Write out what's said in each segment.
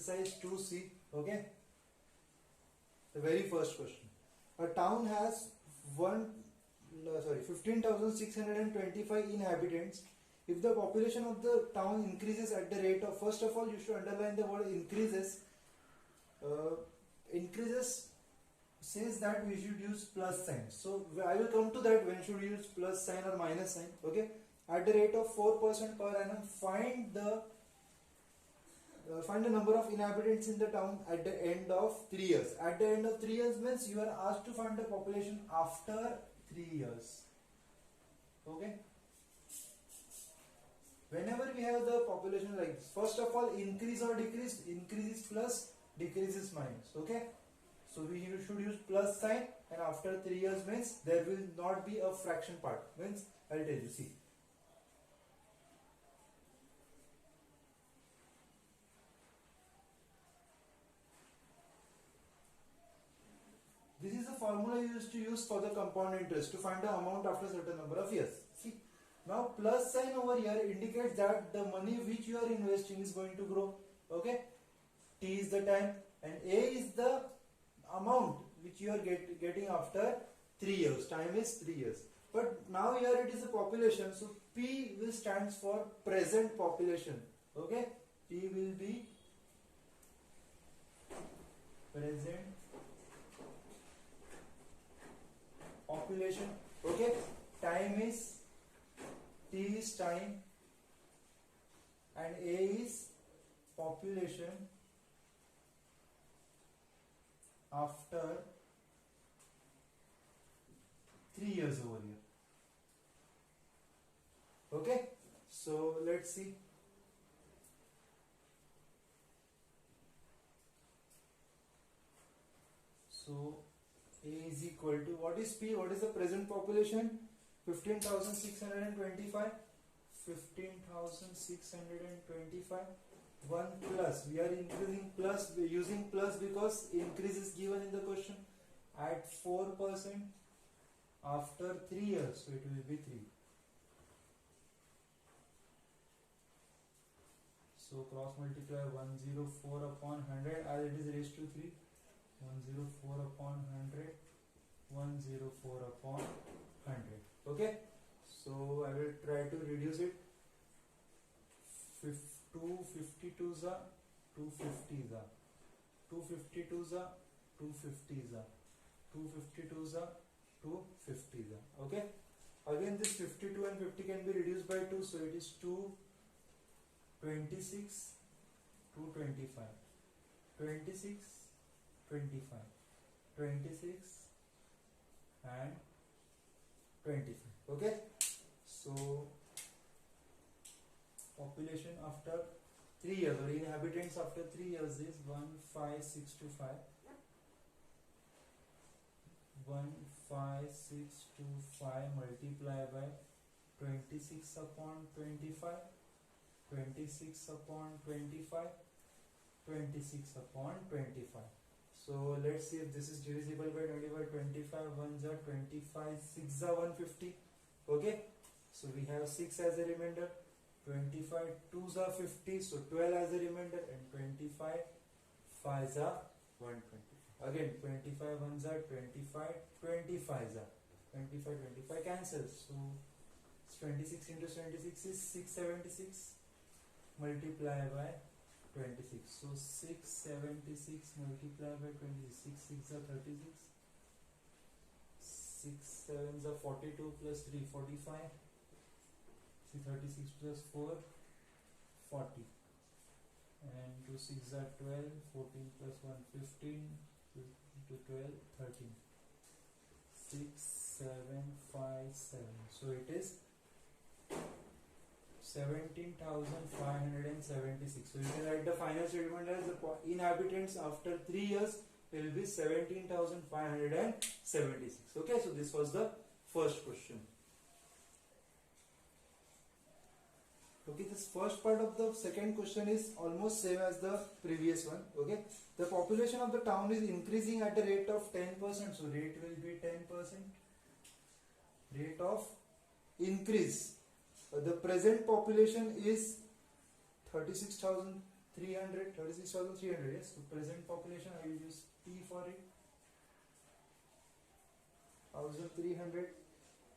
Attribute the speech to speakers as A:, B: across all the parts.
A: exercise 2C. Okay, the very first question. A town has 15,625 inhabitants. If the population of the town increases at the rate of, first of all you should underline the word increases. Increases says that we should use plus sign. So I will come to that when should we use plus sign or minus sign. Okay, at the rate of 4% per annum, find the number of inhabitants in the town at the end of 3 years. At the end of 3 years means you are asked to find the population after 3 years. Okay, whenever we have the population like this, first of all increase or decrease, increase is plus, decrease is minus. Okay, so we should use plus sign, and after 3 years means there will not be a fraction part, means I'll tell you. See, this is the formula you used to use for the compound interest to find the amount after a certain number of years. See, now plus sign over here indicates that the money which you are investing is going to grow. Okay, T is the time and A is the amount which you are getting after 3 years. Time is 3 years. But now here it is a population, so P will stands for present population. Okay, P will be present population. Okay, time is, T is time and A is population after 3 years over here. Okay, so let's see. So A is equal to, what is P? What is the present population? 15,625. 15,625. 1 plus. We are increasing plus. We are using plus because increase is given in the question. At 4% after 3 years. So it will be 3. So cross multiply 104 upon 100 as it is raised to 3. 104 upon 100, 104 upon 100. Okay, so I will try to reduce it. 252 is 250 is 252 is 250 is 252 is 250 is. Okay, again this 52 and 50 can be reduced by 2, so it is 226, 225, 26, 25, 26 and 25. Okay, so population after 3 years or inhabitants after 3 years is 15625. 15625 multiplied by 26 upon 25, 26 upon 25, 26 upon 25. So let's see if this is divisible by 25. 25 ones are 25, 6 are 150. Okay, so we have 6 as a remainder, 25 2s are 50, so 12 as a remainder, and 25 5s are 120. Again 25 ones are 25, 25s are 25, 25 cancels, so 26 into 26 is 676 multiplied by 26. So 676 multiplied by 26, 6 are 36, 6 7s are 42 plus 3 45, 36 plus 4 40, and 2 6 are 12, 14 plus 1 15, 12 13, 6 7 5 7. So it is 17,576. So you can write the final statement as the inhabitants after 3 years will be 17,576. Okay, so this was the first question. Okay, this first part of the second question is almost same as the previous one. Okay, the population of the town is increasing at the rate of 10%. So rate will be 10%. Rate of increase. The present population is 36,000 300, 36,300. Yes, so present population, I will use P for it. 1,300.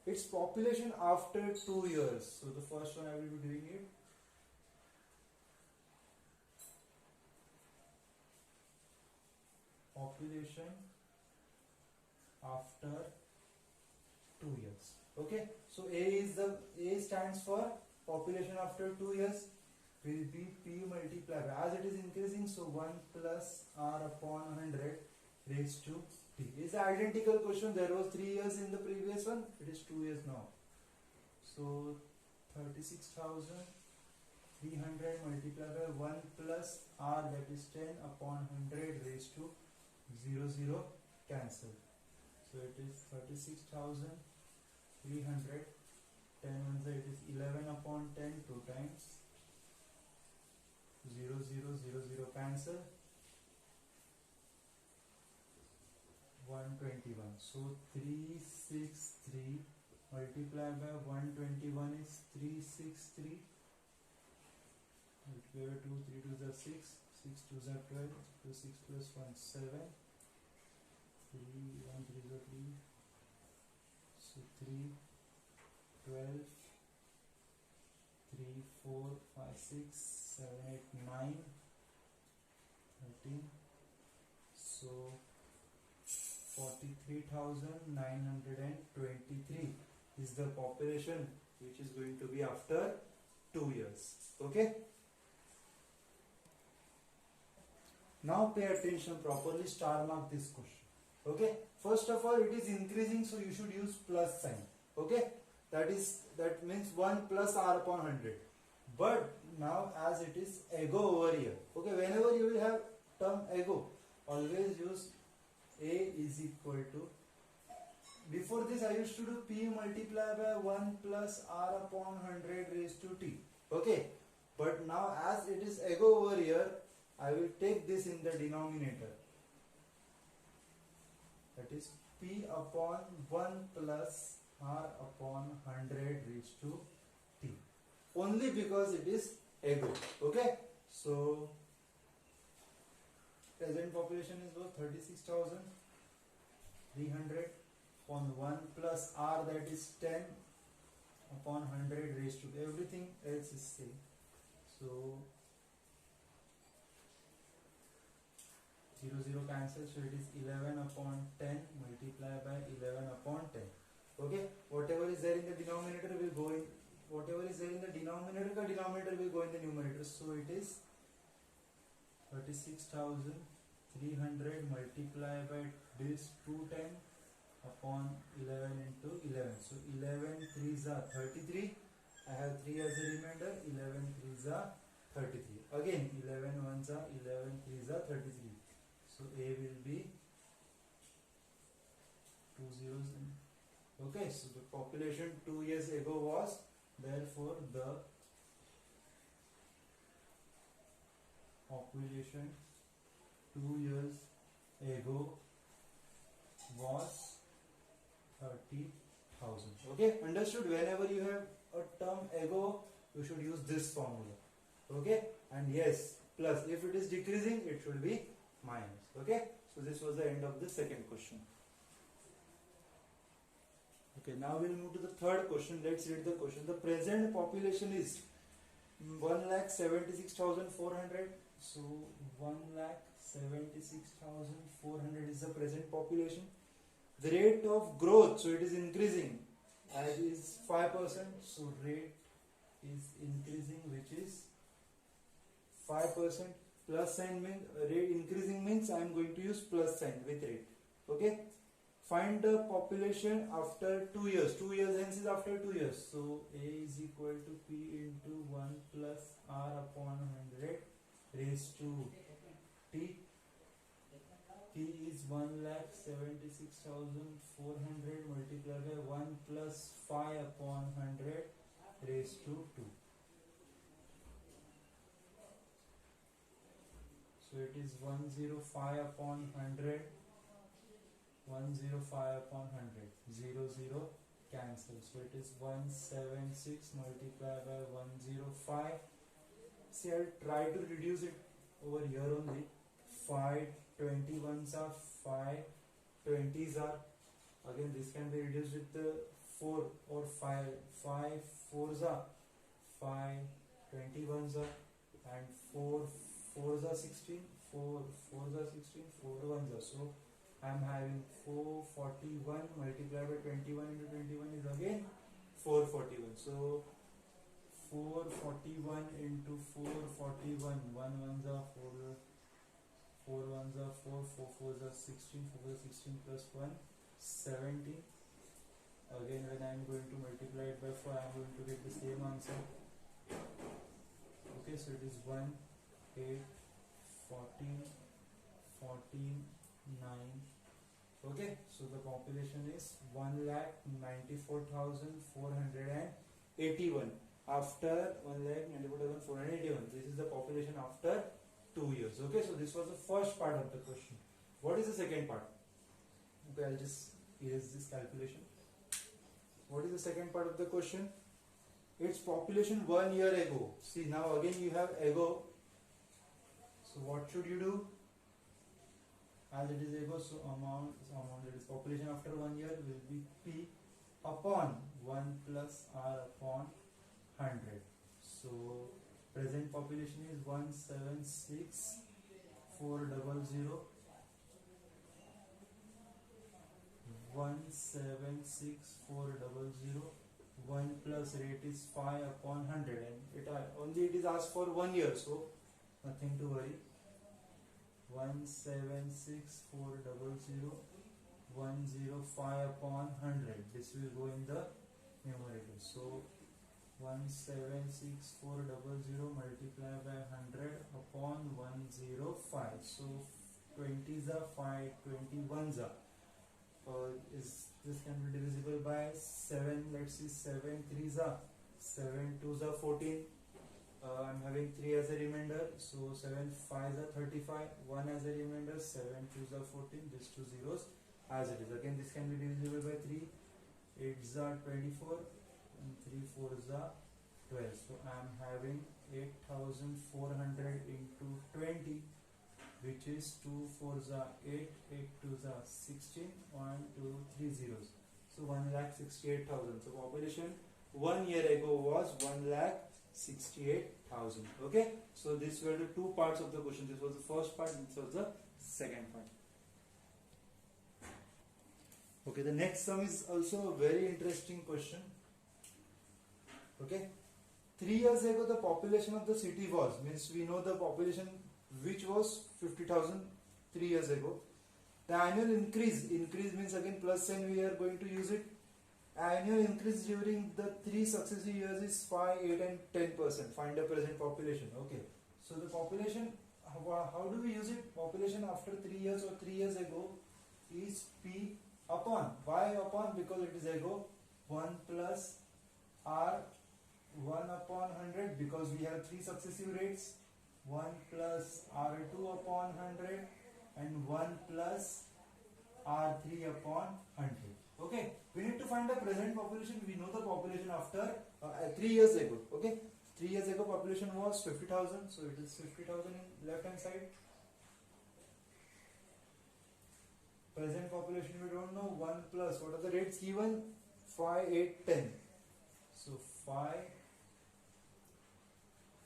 A: Its population after 2 years. So the first one I will be doing it. Population after 2 years. Okay. So A stands for population after 2 years. Will be P multiplied by, as it is increasing, so 1 plus R upon 100 raised to T. It's an identical question. There was 3 years in the previous one. It is 2 years now. So 36,300 multiplied by 1 plus R, that is 10 upon 100 raised to 0 cancel. So it is 36,300. 10 ones, it is 11 upon 10, 2 times. 0 cancel. 121. So 363 multiplied by 121 is 363. Multiply by 2, 3 2s are 6, 6 2s are 12, 2 6 plus 1 7, 3 1 3s are 3. So 3 12 3 4 5 6 7 8 9 13. So 43,923 is the population which is going to be after 2 years. Okay. Now pay attention properly, star mark this question. Okay. First of all, it is increasing, so you should use plus sign. Okay. That means 1 plus R upon 100. But now as it is ego over here. Okay. Whenever you will have term ego, always use A is equal to, before this I used to do P multiplied by 1 plus R upon 100 raised to T. Okay. But now as it is ego over here, I will take this in the denominator. That is P upon 1 plus R upon 100 raised to T. Only because it is ego. Okay. So present population is what? 36,300 upon 1 plus R, that is 10 upon 100 raised to, everything else is same. So 0 cancels, so it is 11 upon 10 multiplied by 11 upon 10. Okay, whatever is there in the denominator will go in, whatever is there in the denominator will go in the numerator. So it is 36,300 multiplied by this 210 upon 11 into 11. So 11 3s are 33. I have 3 as a remainder. 11 3s are 33. Again 11 1s are 11 3s are 33. So A will be 2 zeros. Okay, so the population 2 years ago was, therefore the population 2 years ago was 30,000. Okay, understood? Whenever you have a term ago, you should use this formula. Okay, and yes, plus, if it is decreasing, it should be minus. Okay, so this was the end of the second question. Okay, now we'll move to the third question. Let's read the question. The present population is 1,76,400. So 1,76,400 is the present population. The rate of growth, so it is increasing, as is 5%. So rate is increasing, which is 5%. Plus sign means rate increasing means I am going to use plus sign with rate. Okay. Find the population after 2 years. 2 years hence is after 2 years. So A is equal to P into 1 plus R upon 100 raised to T. P is 1,76,400 multiplied by 1 plus 5 upon 100 raised to 2. So it is 105 upon 100. 105 upon 100. 0 cancel. So it is 176 multiplied by 105. See, I'll try to reduce it over here only. 5 21s are 5 20s are, again this can be reduced with the 4 or 5 4s are 5 21s are, and 4 4s are 16, 4 4s are 16, 4 1s are, so I am having 441 multiplied by 21 into 21 is again 441. So 441 into 441, 1 ones are 4, 4 ones are 4, 4 fours are 16, 4 are 16 plus 1, 17. Again when I am going to multiply it by 4, I am going to get the same answer. Okay, so it is 1, 8, 14, 14, 9. Okay, so the population is 1,94,481 after 1,94,481. This is the population after 2 years. Okay, so this was the first part of the question. What is the second part? Okay, I'll just erase this calculation. What is the second part of the question? Its population 1 year ago. See, now again you have ago. So what should you do? As it is ago, so amount that is population after 1 year will be P upon 1 plus R upon 100. So present population is 176,400. 176,400. 1 plus rate is 5 upon 100, and it is asked for 1 year, so nothing to worry. 176,400, 105 upon 100. This will go in the numerator. So 176,400 multiplied by 100 upon 105. So 20s are 5, 21s are. This can be divisible by 7. Let's see, 7 3s are 7 2s are 14. I'm having 3 as a remainder, so 7 5s are 35, 1 as a remainder, 7 2s are 14, these 2 zeros as it is. Again this can be divisible by 3, 8s are 24 and 3 4s are 12. So I am having 8,400 into 20, which is 2 4s are 8, 8 2s are 16, 1 2 3 zeros. So 1,68,000. So population 1 year ago was 1,68,000. Okay, so these were the two parts of the question. This was the first part, this was the second part. Okay, the next sum is also a very interesting question. Okay, 3 years ago the population of the city was, means we know the population which was 50,000 3 years ago. The annual increase means again plus sign we are going to use it. Annual increase during the 3 successive years is 5, 8 and 10%. Find the present population. Okay, so the population, how do we use it? Population after 3 years or 3 years ago is P upon. Why upon? Because it is ago. 1 plus R 1 upon 100, because we have 3 successive rates. 1 plus R2 upon 100 and 1 plus R3 upon 100. Okay, we need to find the present population. We know the population after 3 years ago. Okay, 3 years ago population was 50,000, so it is 50,000 in left hand side. Present population we don't know. 1 plus, what are the rates given? 5, 8, 10. So 5,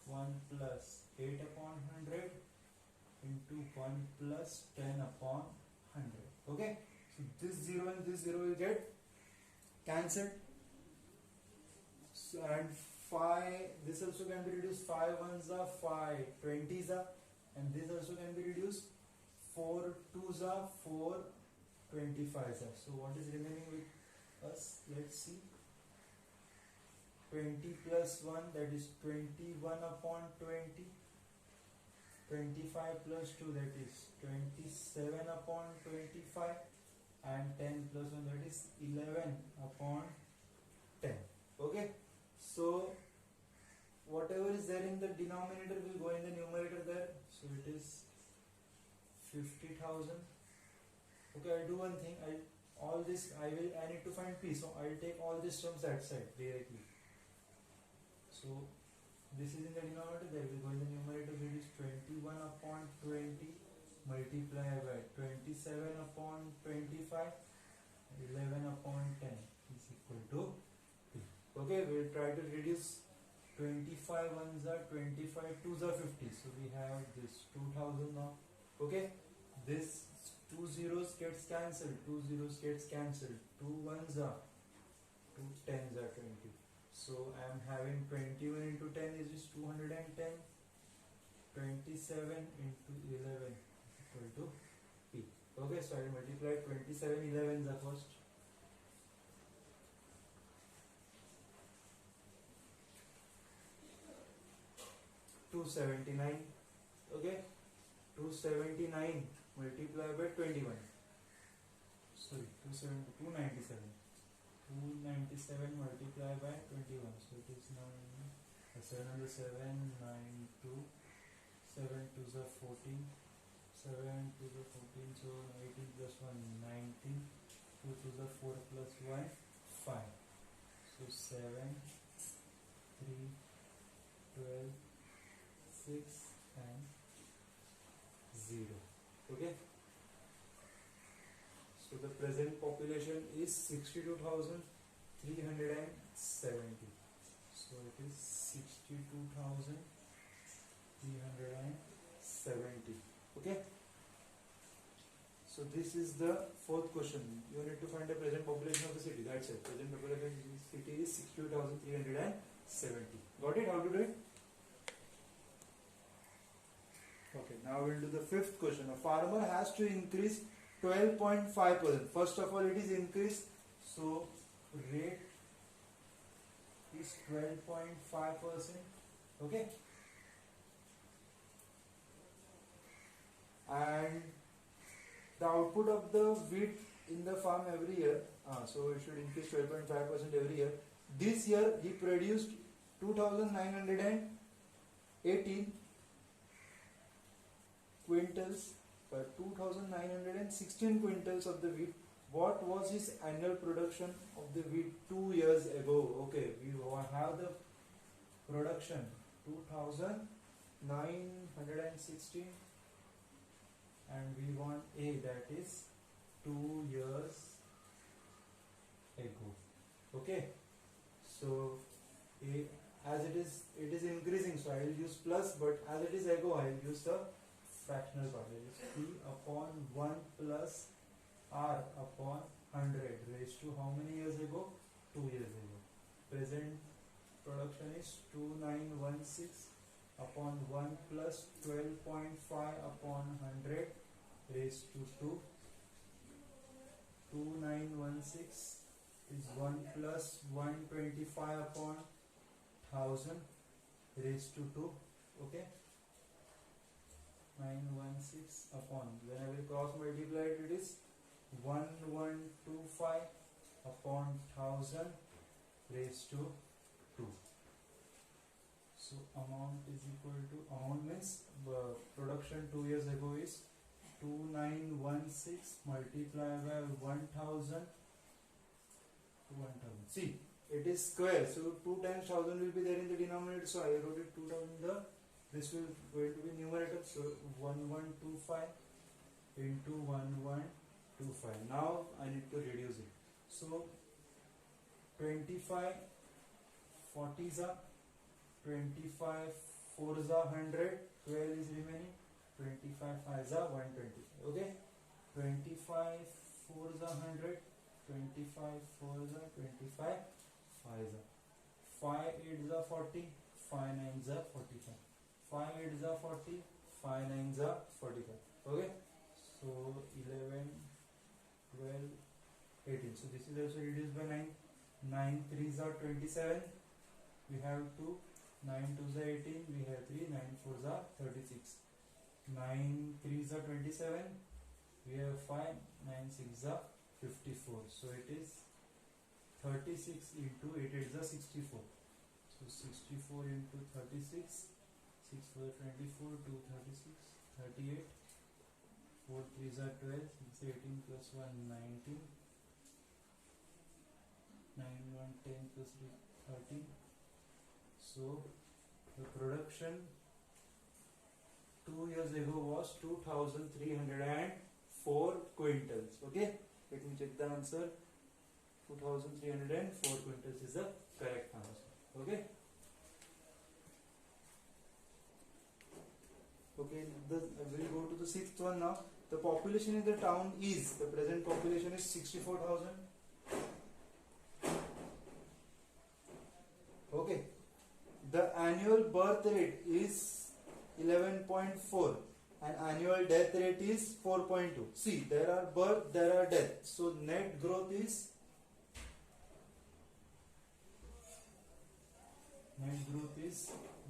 A: 1 plus 8 upon 100 into 1 plus 10 upon 100. Okay, so this 0 and this 0 will get cancelled. So, and 5, this also can be reduced. 5 ones are 5, 20s are, and this also can be reduced. 4 2s are 4, 25s are. So what is remaining with us? Let's see. 20 plus 1, that is 21 upon 20. 25 plus 2, that is 27 upon 25. And 10 plus 1, that is 11 upon 10. Okay, so whatever is there in the denominator will go in the numerator there. So it is 50,000. Okay, I'll do one thing. I need to find P, so I'll take all these terms that side directly. So This is in the denominator, that will go in the numerator. So it is 21 upon 20 multiplied by 27 upon 25, 11 upon 10 is equal to 3. Okay, we'll try to reduce 25 ones are 25, 2s are 50. So we have this 2000 now. Okay, this 2 zeros gets cancelled, 2 zeros gets cancelled, 2 ones are 2 tens are 20. So I am having 21 into 10 is just 210. 27 into 11 is equal to P. Okay, so I will multiply 27 11s are first. $279. Okay, 279 multiplied by 21. Sorry, 297. 297 multiplied by 21. So it is 7 on the 7, 9, 2, 7 2s are 14, 7 2s are 14, so 18 plus 1, 19, 2 2s are 4 plus 1, 5. So 7, 3, 12, 6 and 0. Okay. So the present population is 62,370. So it is 62,370. Okay. So this is the fourth question. You need to find the present population of the city. That's it. Present population of the city is 62,370. Got it? How to do it? Okay. Now we'll do the fifth question. A farmer has to increase 12.5%. First of all, it is increased. So rate is 12.5%. Okay. And the output of the wheat in the farm every year, so it should increase 12.5% every year. This year he produced 2,918 quintals, 2,916 quintals of the wheat. What was his annual production of the wheat 2 years ago? Okay, we have the production 2,916 and we want A, that is 2 years ago. Okay, so A, as it is increasing, so I will use plus, but as it is ago, I will use the fractional part. It is P upon 1 plus R upon 100 raised to how many years ago? 2 years ago. Present production is 2916 upon 1 plus 12.5 upon 100 raised to 2. 2916 is 1 plus 125 upon 1000 raised to 2. Okay, 916 upon, when I will cross multiply it, it is 1125 upon 1000 raised to 2. So amount is equal to, amount means production 2 years ago is 2916 multiplied by 1000 to 1000. See, it is square, so 2 times 1000 will be there in the denominator, so I wrote it 2 down in the, this will going to be numerator, so 1125 into 1125. Now I need to reduce it. So 25 40s are 25 4s are 100, 12 is remaining, 25 5s are 120. Okay, 25 4s are 100, 25 4s are 25 5s are 5 8s are 40, 5 9s are 45, 5 8s are 40, 5 9s are 45. Okay, so 11 12 18. So this is also reduced by 9. 9 3s are 27. We have 2. 9 2s are 18. We have 3. 9 4s are 36. 9 3s are 27. We have 5. 9 6s are 54. So it is 36 into 8 8s are 64. So 64 into 36. 6 4 24. 2 36. 38. 4 3s are 12. 6 18 plus 1 19. 9 1 10 plus 3 13. So The production 2 years ago was 2304 quintals. Okay, let me check the answer. 2304 quintals is the correct answer. Okay. Okay, we'll go to the sixth one now. The population in the town is, the present population is 64,000. Okay. The annual birth rate is 11.4 and annual death rate is 4.2. See, there are birth, there are death. So net growth is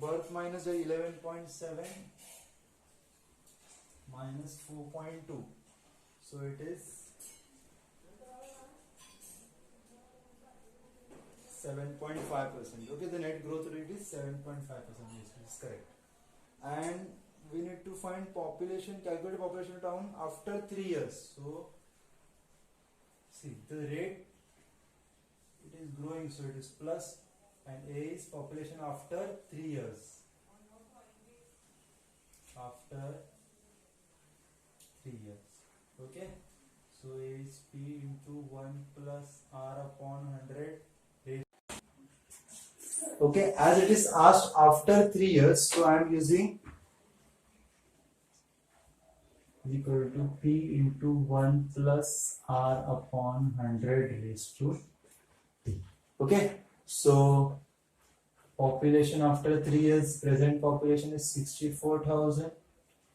A: birth minus the 11.7 minus 4.2. So it is 7.5%. Okay, the net growth rate is 7.5%. Yes, this is correct. And we need to find population, calculate population of town after 3 years. So see, the rate, it is growing, so it is plus, and A is population after 3 years. After 3 years. Okay, so A is P into 1 plus R upon 100. Okay, as it is asked after 3 years, so I am using equal to P into 1 plus R upon 100 raised to T. Okay, so population after 3 years, present population is 64,000.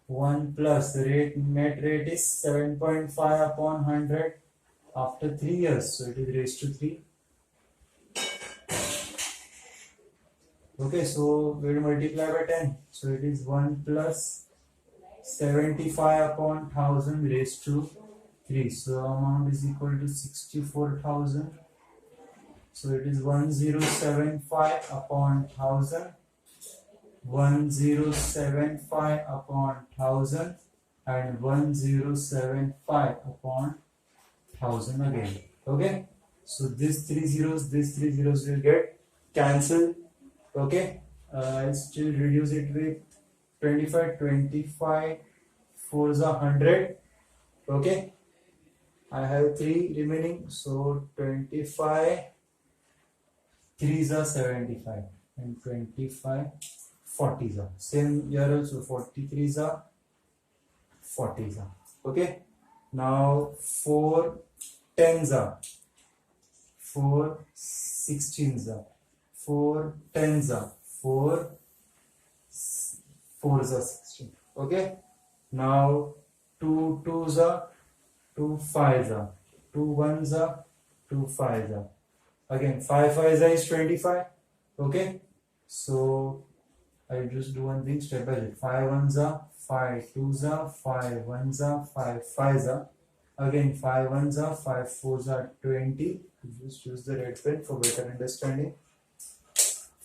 A: 1 plus rate, net rate is 7.5 upon 100 after 3 years, so it is raised to 3. Okay, so we will multiply by 10, so it is 1 plus 75 upon 1000 raised to 3, so amount is equal to 64,000, so it is 1075 upon 1000, 1075 upon 1000 and 1075 upon 1000 again. Okay, so these three zeros will get cancelled. Okay, I'll still reduce it with 25 4 is 100. Okay, I have 3 remaining, so 25 3 is 75 and 25 40 is same here also, 43 is 40 is. Okay, now 4 10s are 4 16s are 4 10s are 4 4s are 16. Okay, now 2 2s are 2 5s are 2 1s are 2 5s are again 5 5s is 25. Okay, so I'll just do one thing step by step. 5 1s are 5 2s are 5 1s are 5 5s are again 5 1s are 5 4s are 20. Just use the red pen for better understanding.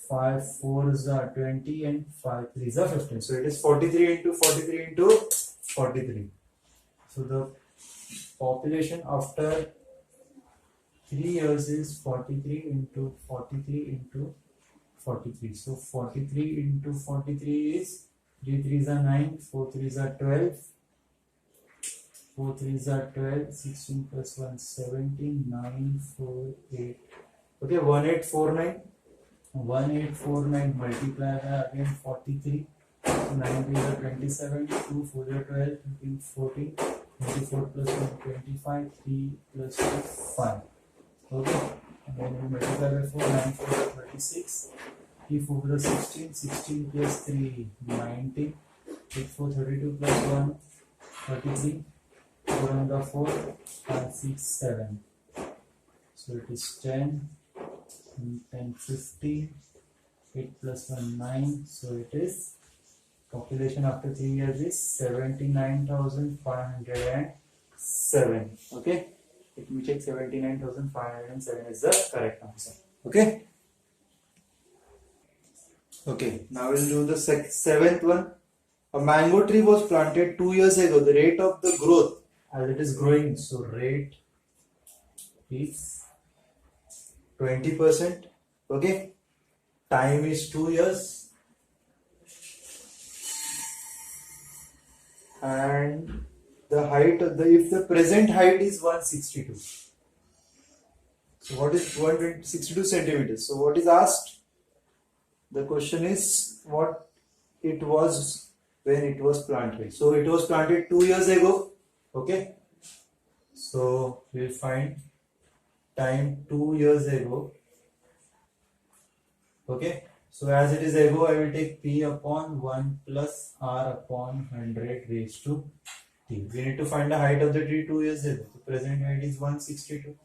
A: 5 4s are 20 and 5 3s are 15. So it is 43 into 43 into 43. So the population after 3 years is 43 into 43 into 43. So 43 into 43 is 3 3s are 9, 4 3s are 12, 4 3s are 12, 16 plus 1 17, 9 4 8. Okay, 1849. 1849 multiply by again 43. So 9 3s are 27, 2 4 are 12, 13 14, 24 plus 1 25, 3 plus 2 5. Okay, and then we multiply by 4, 9 4 are 36, 3 4 plus 16, 16 plus 3 19, 8 4 32 plus 1 33, 4 on the 4, 5 6 7. So it is 10, 10 15, 8 plus 1 9. So it is population after 3 years is 79,507. Okay, let me check. 79,507 is the correct answer. Okay. Okay, now we'll do the seventh one. A mango tree was planted 2 years ago. The rate of the growth, as it is growing, so rate is 20%. Okay, time is 2 years. and the height of if the present height is 162. So what is 162 centimeters? So what is asked? The question is what it was when it was planted. So it was planted 2 years ago. Okay. So we'll find time 2 years ago. Okay. So as it is ago, I will take P upon 1 plus R upon 100 raised to T. We need to find the height of the tree 2 years ago. The present height is 162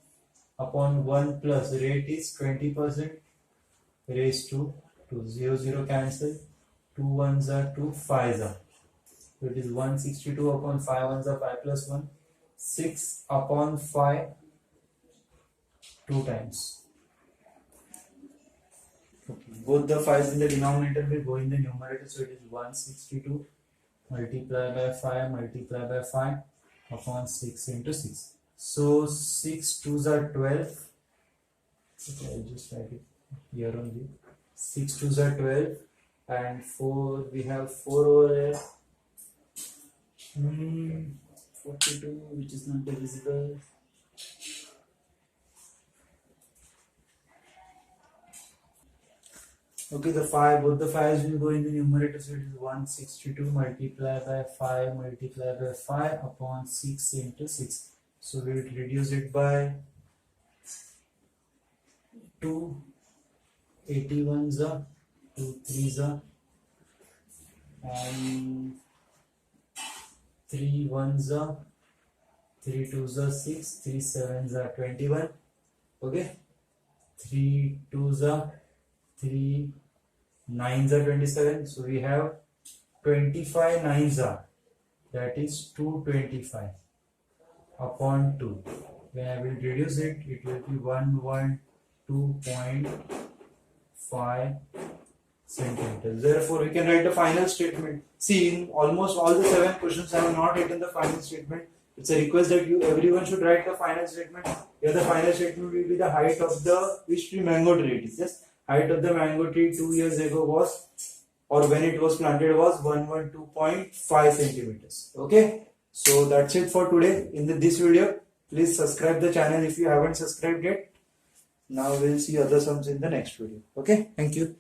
A: upon 1 plus rate is 20% raised to 2. 0, 0 cancel. 2 ones are 2, 5s are. So it is 162 upon 5 ones are 5 plus 1. 6 upon 5 2 times. Both the 5s in the denominator will go in the numerator, so it is 162 multiplied by 5 multiplied by 5 upon 6 into 6. So 6 2s are 12. Okay, I'll just write it here only. 6 2s are 12 and 4 we have 4 over here. 42, which is not divisible. Okay, both the 5s will go in the numerator, so it is 162 multiplied by 5 multiplied by 5 upon 6 into 6. So we will reduce it by 2 81s are 2 3s are and 3 1s are 3 2s are 6 3 7s are 21. Okay, 3 2s are 3 9s are 27. So we have 25 9s are, that is 225 upon 2. When I will reduce it, it will be 112.5 centimeters. Therefore, we can write the final statement. See, in almost all the 7 questions, I have not written the final statement. It's a request that everyone should write the final statement. Here, the final statement will be the height of the which tree mango tree it is. Yes, height of the mango tree 2 years ago was, or when it was planted, was 112.5 centimeters. Okay, so that's it for today. In this video, please subscribe the channel if you haven't subscribed yet. Now we'll see other sums in the next video. Okay, thank you.